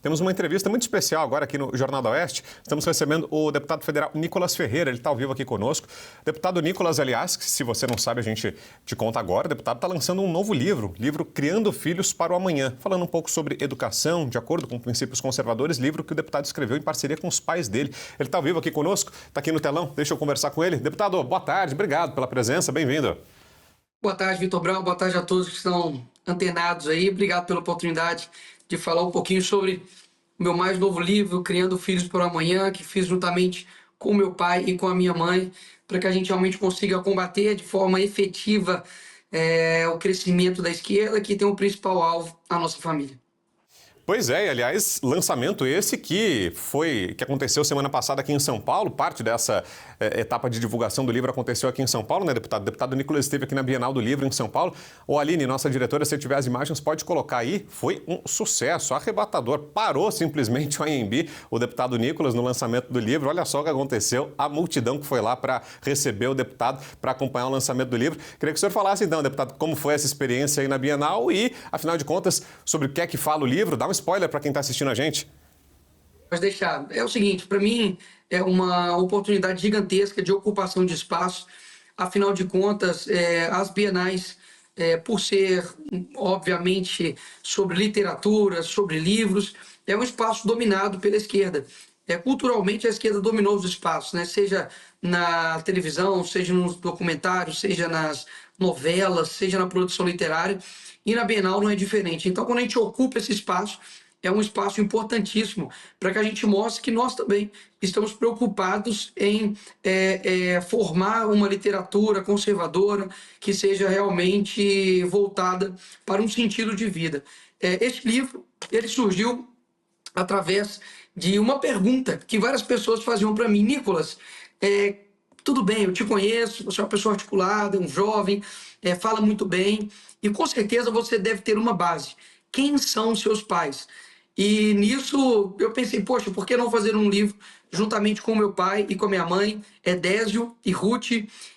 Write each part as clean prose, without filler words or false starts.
Temos uma entrevista muito especial agora aqui no Jornal da Oeste. Estamos recebendo o deputado federal Nicolas Ferreira, ele está ao vivo aqui conosco. Deputado Nicolas, aliás, se você não sabe, a gente te conta agora, o deputado está lançando um novo livro Criando Filhos para o Amanhã, falando um pouco sobre educação, de acordo com princípios conservadores, livro que o deputado escreveu em parceria com os pais dele. Ele está ao vivo aqui conosco, está aqui no telão, deixa eu conversar com ele. Deputado, boa tarde, obrigado pela presença, bem-vindo. Boa tarde, Vitor Brown. Boa tarde a todos que estão antenados aí. Obrigado pela oportunidade de falar um pouquinho sobre o meu mais novo livro, Criando Filhos para o Amanhã, que fiz juntamente com meu pai e com a minha mãe, para que a gente realmente consiga combater de forma efetiva o crescimento da esquerda, que tem o principal alvo a nossa família. Pois é, e aliás, lançamento esse que aconteceu semana passada aqui em São Paulo, parte dessa etapa de divulgação do livro aconteceu aqui em São Paulo, né, deputado? O deputado Nicolas esteve aqui na Bienal do Livro em São Paulo. Ô Aline, nossa diretora, se tiver as imagens, pode colocar aí. Foi um sucesso, arrebatador. Parou simplesmente o AMB, o deputado Nicolas, no lançamento do livro. Olha só o que aconteceu, a multidão que foi lá para receber o deputado, para acompanhar o lançamento do livro. Queria que o senhor falasse então, deputado, como foi essa experiência aí na Bienal e, afinal de contas, sobre o que é que fala o livro. Dá um spoiler para quem está assistindo a gente. Pode deixar. É o seguinte, para mim é uma oportunidade gigantesca de ocupação de espaço. Afinal de contas, as bienais, por ser, obviamente, sobre literatura, sobre livros, é um espaço dominado pela esquerda. Culturalmente, a esquerda dominou os espaços, né? Seja na televisão, seja nos documentários, seja nas novelas, seja na produção literária. E na Bienal não é diferente. Então, quando a gente ocupa esse espaço, é um espaço importantíssimo para que a gente mostre que nós também estamos preocupados em formar uma literatura conservadora que seja realmente voltada para um sentido de vida. Este livro ele surgiu através de uma pergunta que várias pessoas faziam para mim. Nicolas, tudo bem, eu te conheço, você é uma pessoa articulada, um jovem, fala muito bem e com certeza você deve ter uma base. Quem são os seus pais? E nisso eu pensei, poxa, por que não fazer um livro juntamente com meu pai e com minha mãe, Edésio e Ruth,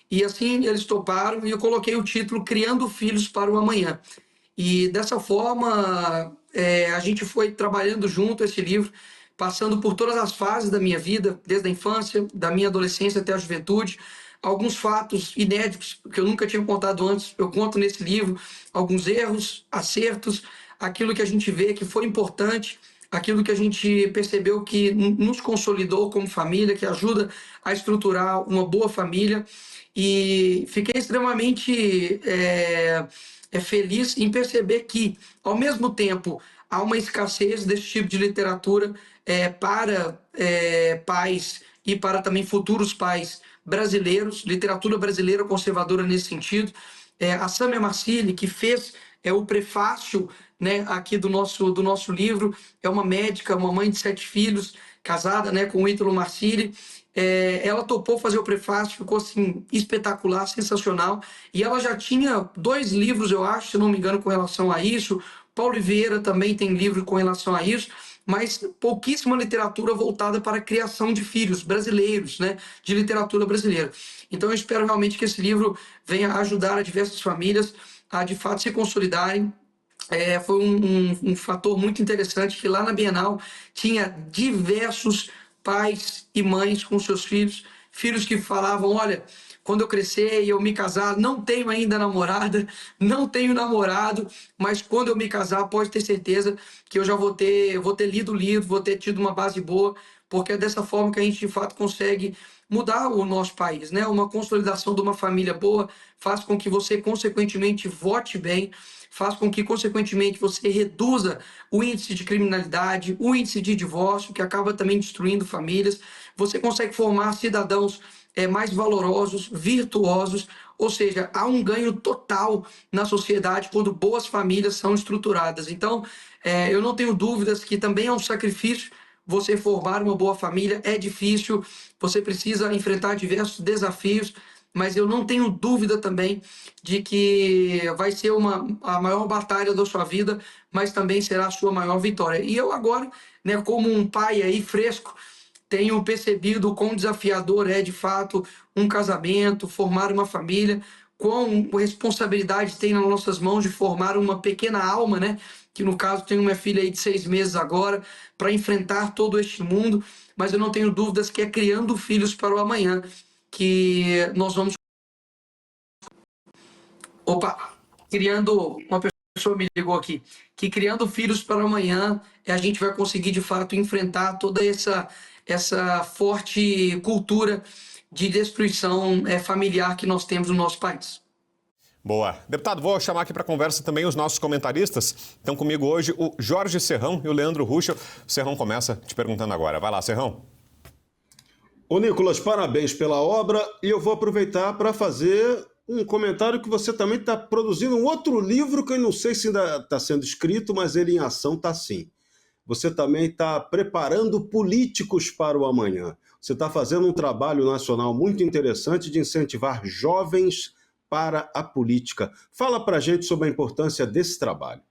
e assim eles toparam e eu coloquei o título Criando Filhos para o Amanhã. E dessa forma a gente foi trabalhando junto esse livro, passando por todas as fases da minha vida, desde a infância, da minha adolescência até a juventude. Alguns fatos inéditos que eu nunca tinha contado antes, eu conto nesse livro, alguns erros, acertos, aquilo que a gente vê que foi importante, aquilo que a gente percebeu que nos consolidou como família, que ajuda a estruturar uma boa família. E fiquei extremamente feliz em perceber que, ao mesmo tempo, há uma escassez desse tipo de literatura para pais e para também futuros pais brasileiros, literatura brasileira conservadora nesse sentido. A Samia Marcilli, que fez o prefácio, né, aqui do nosso livro, é uma médica, uma mãe de 7 filhos, casada, né, com o Ítalo Marcilli. Ela topou fazer o prefácio, ficou assim espetacular, sensacional, e ela já tinha 2 livros, eu acho, se não me engano, com relação a isso. Paulo Vieira também tem livro com relação a isso, mas pouquíssima literatura voltada para a criação de filhos brasileiros, né, de literatura brasileira. Então eu espero realmente que esse livro venha ajudar a diversas famílias a de fato se consolidarem. Foi um fator muito interessante que lá na Bienal tinha diversos pais e mães com seus filhos, filhos que falavam, olha, quando eu crescer e eu me casar, não tenho ainda namorada, não tenho namorado, mas quando eu me casar, pode ter certeza que eu já vou ter lido o livro, vou ter tido uma base boa, porque é dessa forma que a gente de fato consegue mudar o nosso país, né? Uma consolidação de uma família boa faz com que você, consequentemente, vote bem, faz com que, consequentemente, você reduza o índice de criminalidade, o índice de divórcio, que acaba também destruindo famílias. Você consegue formar cidadãos mais valorosos, virtuosos, ou seja, há um ganho total na sociedade quando boas famílias são estruturadas. Então, eu não tenho dúvidas que também é um sacrifício você formar uma boa família, é difícil, você precisa enfrentar diversos desafios, mas eu não tenho dúvida também de que vai ser a maior batalha da sua vida, mas também será a sua maior vitória. E eu agora, né, como um pai aí fresco, tenho percebido o quão desafiador é de fato um casamento, formar uma família, quão responsabilidade tem nas nossas mãos de formar uma pequena alma, né, que no caso tenho uma filha aí de 6 meses agora, para enfrentar todo este mundo, mas eu não tenho dúvidas que é criando filhos para o amanhã que nós vamos. Opa, criando. Uma pessoa me ligou aqui, que criando filhos para o amanhã, a gente vai conseguir de fato enfrentar toda essa forte cultura de destruição familiar que nós temos no nosso país. Boa. Deputado, vou chamar aqui para conversa também os nossos comentaristas. Estão comigo hoje o Jorge Serrão e o Leandro Ruschel. O Serrão começa te perguntando agora. Vai lá, Serrão. Ô, Nicolas, parabéns pela obra e eu vou aproveitar para fazer um comentário que você também está produzindo um outro livro que eu não sei se ainda está sendo escrito, mas ele em ação está sim. Você também está preparando políticos para o amanhã. Você está fazendo um trabalho nacional muito interessante de incentivar jovens para a política. Fala para a gente sobre a importância desse trabalho.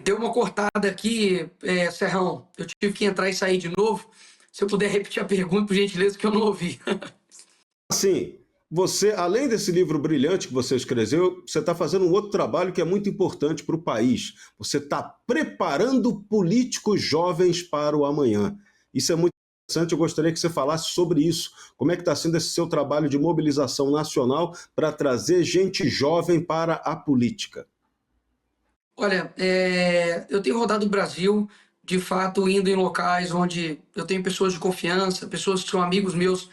Deu uma cortada aqui, Serrão. Eu tive que entrar e sair de novo. Se eu puder repetir a pergunta, por gentileza, que eu não ouvi. Assim, você, além desse livro brilhante que você escreveu, você está fazendo um outro trabalho que é muito importante para o país. Você está preparando políticos jovens para o amanhã. Isso é muito interessante, eu gostaria que você falasse sobre isso. Como é que está sendo esse seu trabalho de mobilização nacional para trazer gente jovem para a política? Olha, eu tenho rodado o Brasil, de fato, indo em locais onde eu tenho pessoas de confiança, pessoas que são amigos meus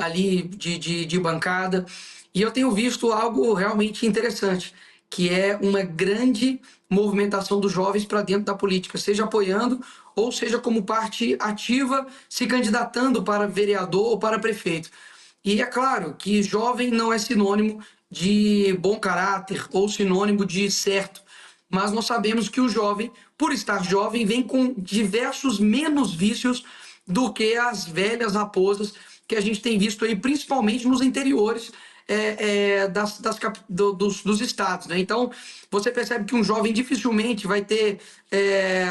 ali de bancada, e eu tenho visto algo realmente interessante, que é uma grande movimentação dos jovens para dentro da política, seja apoiando ou seja como parte ativa, se candidatando para vereador ou para prefeito. E é claro que jovem não é sinônimo de bom caráter ou sinônimo de certo, mas nós sabemos que o jovem, por estar jovem, vem com diversos menos vícios do que as velhas raposas que a gente tem visto aí, principalmente nos interiores dos estados, né? Então, você percebe que um jovem dificilmente vai ter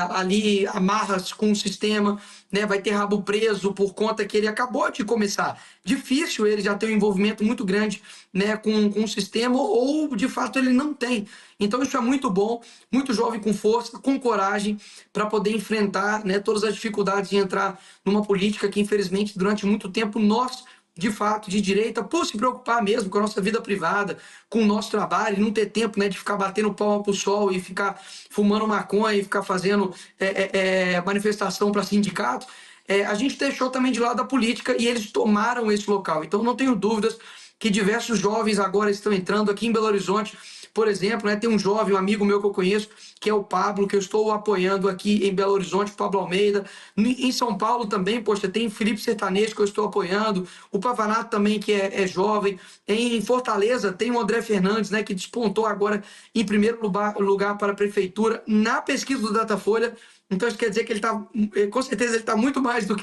ali amarras com o sistema, né? Vai ter rabo preso por conta que ele acabou de começar. Difícil ele já ter um envolvimento muito grande, né, com o sistema, ou de fato ele não tem. Então, isso é muito bom, muito jovem com força, com coragem, para poder enfrentar, né, todas as dificuldades de entrar numa política que, infelizmente, durante muito tempo nós, de fato, de direita, por se preocupar mesmo com a nossa vida privada, com o nosso trabalho, e não ter tempo, né, de ficar batendo palma pro sol e ficar fumando maconha e ficar fazendo manifestação para sindicato, a gente deixou também de lado a política e eles tomaram esse local. Então, não tenho dúvidas que diversos jovens agora estão entrando aqui em Belo Horizonte. Por exemplo, né, tem um jovem, um amigo meu que eu conheço, que é o Pablo, que eu estou apoiando aqui em Belo Horizonte, Pablo Almeida. Em São Paulo também, poxa, tem Felipe Sertanejo que eu estou apoiando, o Pavanato também, que é jovem. Em Fortaleza tem o André Fernandes, né, que despontou agora em primeiro lugar para a prefeitura na pesquisa do Datafolha. Então isso quer dizer que ele está, com certeza ele está muito mais do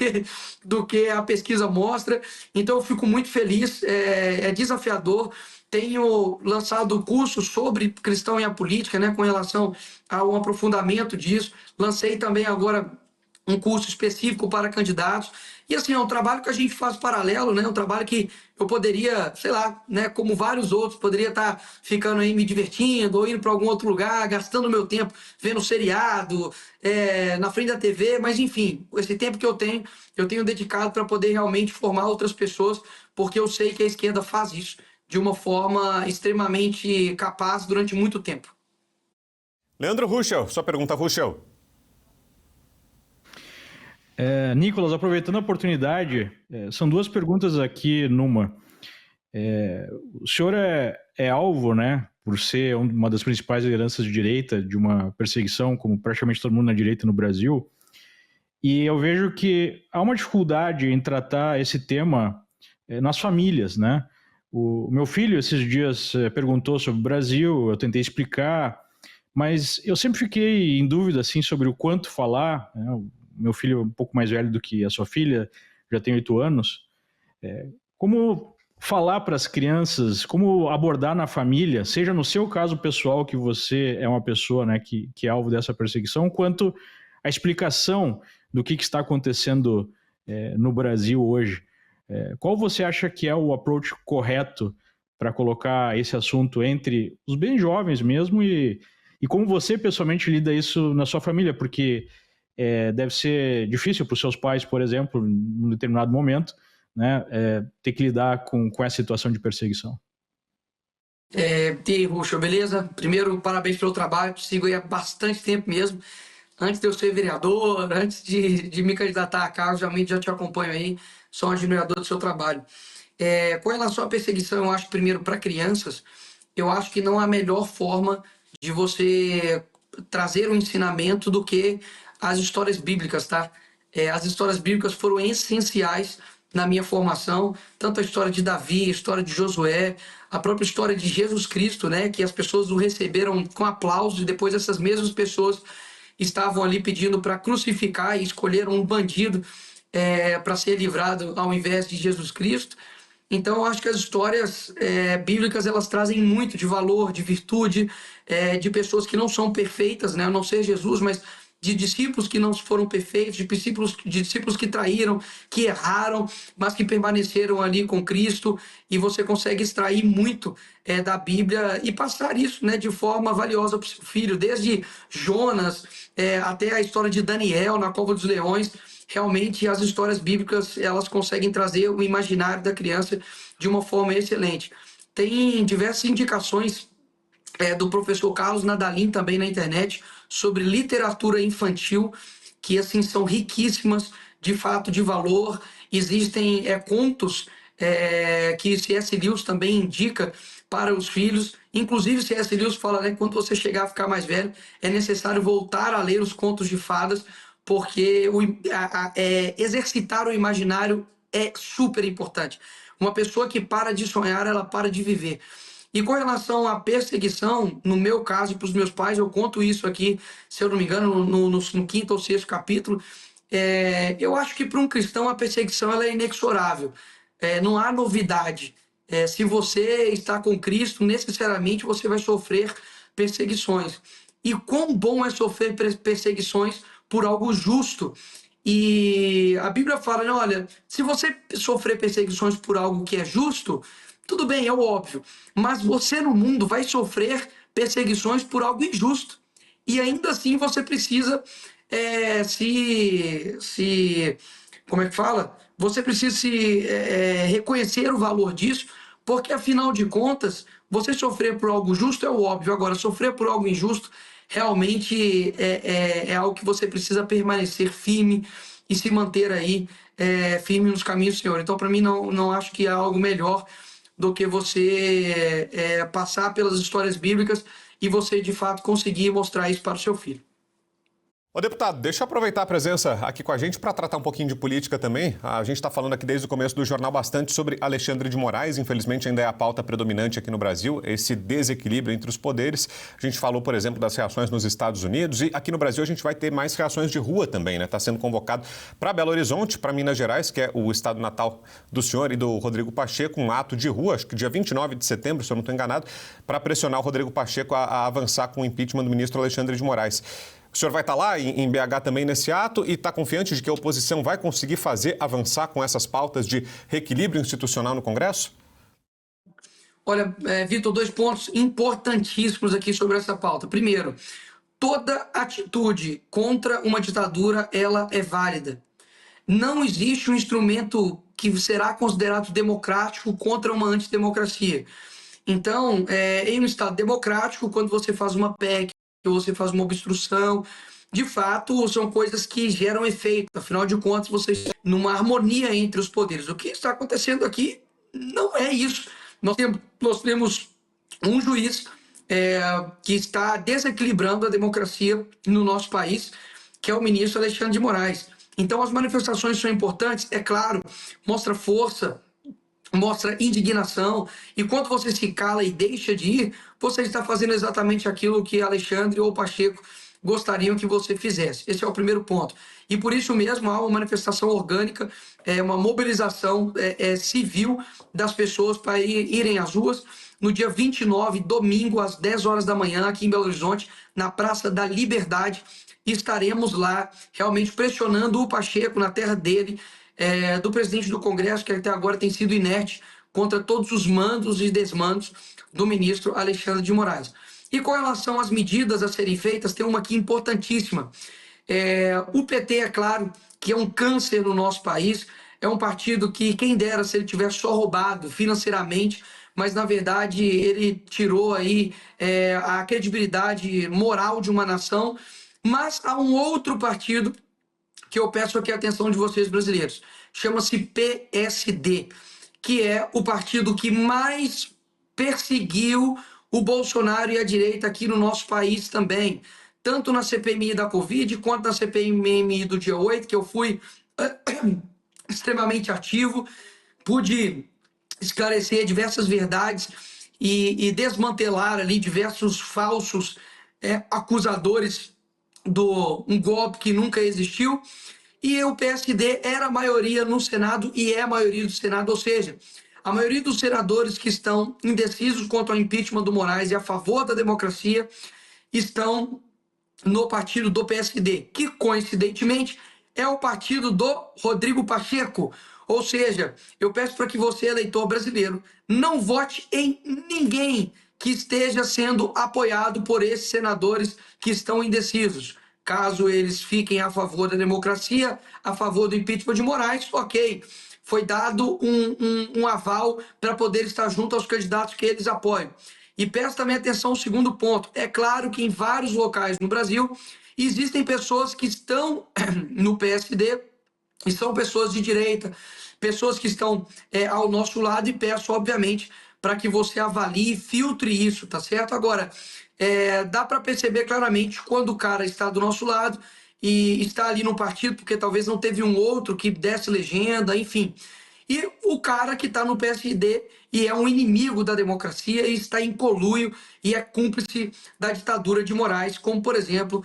que a pesquisa mostra. Então eu fico muito feliz, é desafiador. Tenho lançado cursos sobre cristão e a política, né, com relação a um aprofundamento disso. Lancei também agora um curso específico para candidatos. E assim, é um trabalho que a gente faz paralelo, né? Um trabalho que eu poderia, sei lá, né, como vários outros, poderia estar ficando aí me divertindo ou indo para algum outro lugar, gastando meu tempo vendo seriado, na frente da TV, mas enfim, esse tempo que eu tenho dedicado para poder realmente formar outras pessoas, porque eu sei que a esquerda faz isso de uma forma extremamente capaz durante muito tempo. Leandro Ruschel, sua pergunta, Ruschel. Nicolas, aproveitando a oportunidade, são duas perguntas aqui numa. O senhor é alvo, né, por ser uma das principais lideranças de direita, de uma perseguição, como praticamente todo mundo na direita no Brasil, e eu vejo que há uma dificuldade em tratar esse tema nas famílias, né? O meu filho, esses dias, perguntou sobre o Brasil, eu tentei explicar, mas eu sempre fiquei em dúvida assim, sobre o quanto falar, né? O meu filho é um pouco mais velho do que a sua filha, já tem 8 anos. Como falar para as crianças, como abordar na família, seja no seu caso pessoal, que você é uma pessoa, né, que é alvo dessa perseguição, quanto a explicação do que está acontecendo no Brasil hoje. Qual você acha que é o approach correto para colocar esse assunto entre os bem jovens mesmo e como você pessoalmente lida isso na sua família, porque deve ser difícil para os seus pais, por exemplo, num determinado momento, né, ter que lidar com essa situação de perseguição. E aí, Ruxa, beleza? Primeiro, parabéns pelo trabalho, te sigo aí há bastante tempo mesmo. Antes de eu ser vereador, antes de me candidatar a cargo, realmente já te acompanho aí, sou um admirador do seu trabalho. Com relação à perseguição, eu acho, primeiro, para crianças, eu acho que não há melhor forma de você trazer um ensinamento do que as histórias bíblicas, tá? As histórias bíblicas foram essenciais na minha formação, tanto a história de Davi, a história de Josué, a própria história de Jesus Cristo, né? Que as pessoas o receberam com aplausos e depois essas mesmas pessoas estavam ali pedindo para crucificar e escolheram um bandido para ser livrado ao invés de Jesus Cristo. Então, eu acho que as histórias bíblicas, elas trazem muito de valor, de virtude, de pessoas que não são perfeitas, né? A não ser Jesus, mas de discípulos que não foram perfeitos, de discípulos que traíram, que erraram, mas que permaneceram ali com Cristo, e você consegue extrair muito da Bíblia e passar isso, né, de forma valiosa para o seu filho, desde Jonas até a história de Daniel na cova dos leões. Realmente as histórias bíblicas, elas conseguem trazer o imaginário da criança de uma forma excelente. Tem diversas indicações do professor Carlos Nadalim também na internet sobre literatura infantil, que assim são riquíssimas, de fato, de valor. Existem contos que C.S. Lewis também indica para os filhos. Inclusive, C.S. Lewis fala, né, quando você chegar a ficar mais velho, é necessário voltar a ler os contos de fadas, porque exercitar o imaginário é super importante. Uma pessoa que para de sonhar, ela para de viver. E com relação à perseguição, no meu caso e para os meus pais, eu conto isso aqui, se eu não me engano, no quinto ou sexto capítulo. Eu acho que para um cristão a perseguição ela é inexorável. Não há novidade. Se você está com Cristo, necessariamente você vai sofrer perseguições. E quão bom é sofrer perseguições por algo justo. E a Bíblia fala, né, olha, se você sofrer perseguições por algo que é justo, tudo bem, é o óbvio, mas você no mundo vai sofrer perseguições por algo injusto. E ainda assim você precisa como é que fala? Você precisa reconhecer o valor disso, porque afinal de contas, você sofrer por algo justo é o óbvio. Agora, sofrer por algo injusto realmente é algo que você precisa permanecer firme e se manter aí firme nos caminhos do Senhor. Então, para mim, não acho que há algo melhor do que você passar pelas histórias bíblicas e você, de fato, conseguir mostrar isso para o seu filho. Ô, deputado, deixa eu aproveitar a presença aqui com a gente para tratar um pouquinho de política também. A gente está falando aqui desde o começo do jornal bastante sobre Alexandre de Moraes. Infelizmente, ainda é a pauta predominante aqui no Brasil, esse desequilíbrio entre os poderes. A gente falou, por exemplo, das reações nos Estados Unidos e aqui no Brasil a gente vai ter mais reações de rua também, né? Está sendo convocado para Belo Horizonte, para Minas Gerais, que é o estado natal do senhor e do Rodrigo Pacheco, um ato de rua, acho que dia 29 de setembro, se eu não estou enganado, para pressionar o Rodrigo Pacheco a avançar com o impeachment do ministro Alexandre de Moraes. O senhor vai estar lá em BH também nesse ato e está confiante de que a oposição vai conseguir avançar com essas pautas de reequilíbrio institucional no Congresso? Olha, Vitor, 2 pontos importantíssimos aqui sobre essa pauta. Primeiro, toda atitude contra uma ditadura, ela é válida. Não existe um instrumento que será considerado democrático contra uma antidemocracia. Então, em um Estado democrático, quando você faz uma PEC, você faz uma obstrução, de fato, são coisas que geram efeito. Afinal de contas, você está numa harmonia entre os poderes. O que está acontecendo aqui não é isso. Nós temos um juiz que está desequilibrando a democracia no nosso país, que é o ministro Alexandre de Moraes. Então, as manifestações são importantes, é claro, mostra força, mostra indignação, e quando você se cala e deixa de ir, você está fazendo exatamente aquilo que Alexandre ou Pacheco gostariam que você fizesse. Esse é o primeiro ponto. E por isso mesmo há uma manifestação orgânica, uma mobilização civil das pessoas para irem às ruas no dia 29, domingo, às 10 horas da manhã, aqui em Belo Horizonte, na Praça da Liberdade. Estaremos lá realmente pressionando o Pacheco na terra dele, do presidente do Congresso, que até agora tem sido inerte contra todos os mandos e desmandos do ministro Alexandre de Moraes. E com relação às medidas a serem feitas, tem uma aqui importantíssima. O PT, é claro, que é um câncer no nosso país, é um partido que, quem dera se ele tivesse só roubado financeiramente, mas, na verdade, ele tirou aí a credibilidade moral de uma nação. Mas há um outro partido que eu peço aqui a atenção de vocês, brasileiros. Chama-se PSD, que é o partido que mais perseguiu o Bolsonaro e a direita aqui no nosso país também. Tanto na CPMI da Covid, quanto na CPMI do dia 8, que eu fui extremamente ativo, pude esclarecer diversas verdades e desmantelar ali diversos falsos acusadores um golpe que nunca existiu. E o PSD era a maioria no Senado e é a maioria do Senado, ou seja, a maioria dos senadores que estão indecisos quanto ao impeachment do Moraes e a favor da democracia estão no partido do PSD, que coincidentemente é o partido do Rodrigo Pacheco. Ou seja, eu peço para que você, eleitor brasileiro, não vote em ninguém que esteja sendo apoiado por esses senadores que estão indecisos. Caso eles fiquem a favor da democracia, a favor do impeachment de Moraes, ok. Foi dado um aval para poder estar junto aos candidatos que eles apoiam. E peço também atenção ao segundo ponto. É claro que em vários locais no Brasil existem pessoas que estão no PSD e são pessoas de direita, pessoas que estão ao nosso lado, e peço, obviamente, para que você avalie e filtre isso, tá certo? Agora, dá para perceber claramente quando o cara está do nosso lado e está ali no partido, porque talvez não teve um outro que desse legenda, enfim. E o cara que está no PSD e é um inimigo da democracia e está em conluio e é cúmplice da ditadura de Moraes, como, por exemplo,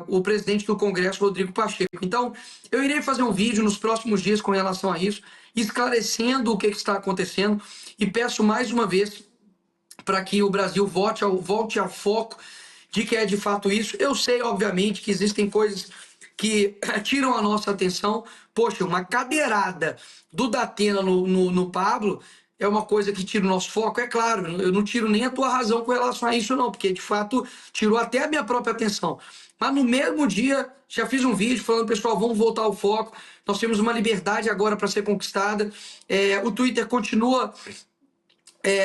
o presidente do Congresso, Rodrigo Pacheco. Então, eu irei fazer um vídeo nos próximos dias com relação a isso, esclarecendo o que está acontecendo, e peço mais uma vez para que o Brasil volte ao foco de que é de fato isso. Eu sei, obviamente, que existem coisas que tiram a nossa atenção. Poxa, uma cadeirada do Datena no Pablo é uma coisa que tira o nosso foco, é claro. Eu não tiro nem a tua razão com relação a isso, não, porque de fato tirou até a minha própria atenção. Mas no mesmo dia, já fiz um vídeo falando, pessoal, vamos voltar ao foco. Nós temos uma liberdade agora para ser conquistada. O Twitter continua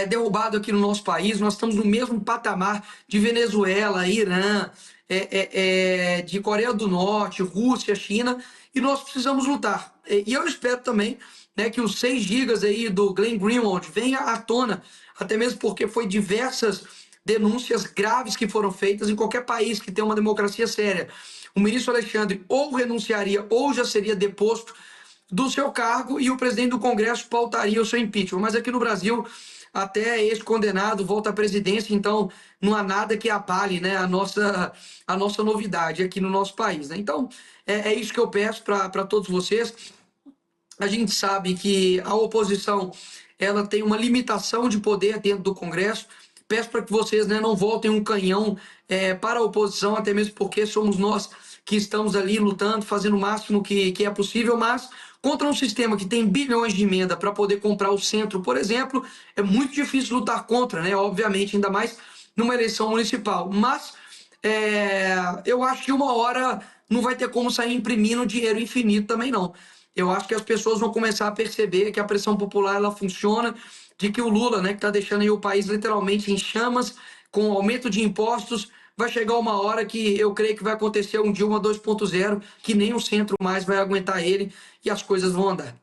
derrubado aqui no nosso país. Nós estamos no mesmo patamar de Venezuela, Irã, de Coreia do Norte, Rússia, China, e nós precisamos lutar. E eu espero também, né, que os 6 gigas aí do Glenn Greenwald venha à tona, até mesmo porque foi diversas denúncias graves que foram feitas em qualquer país que tem uma democracia séria. O ministro Alexandre ou renunciaria ou já seria deposto do seu cargo e o presidente do Congresso pautaria o seu impeachment. Mas aqui no Brasil, até ex-condenado volta à presidência, então não há nada que abale, né, a nossa novidade aqui no nosso país, né? Então, é isso que eu peço para todos vocês. A gente sabe que a oposição ela tem uma limitação de poder dentro do Congresso. Peço para que vocês, né, não voltem um canhão para a oposição, até mesmo porque somos nós que estamos ali lutando, fazendo o máximo que é possível, mas contra um sistema que tem bilhões de emenda para poder comprar o centro, por exemplo, é muito difícil lutar contra, né? Obviamente, ainda mais numa eleição municipal. Mas eu acho que uma hora não vai ter como sair imprimindo dinheiro infinito também, não. Eu acho que as pessoas vão começar a perceber que a pressão popular ela funciona, de que o Lula, né, que está deixando aí o país literalmente em chamas, com aumento de impostos, vai chegar uma hora que eu creio que vai acontecer um Dilma 2.0, que nem o centro mais vai aguentar ele e as coisas vão andar.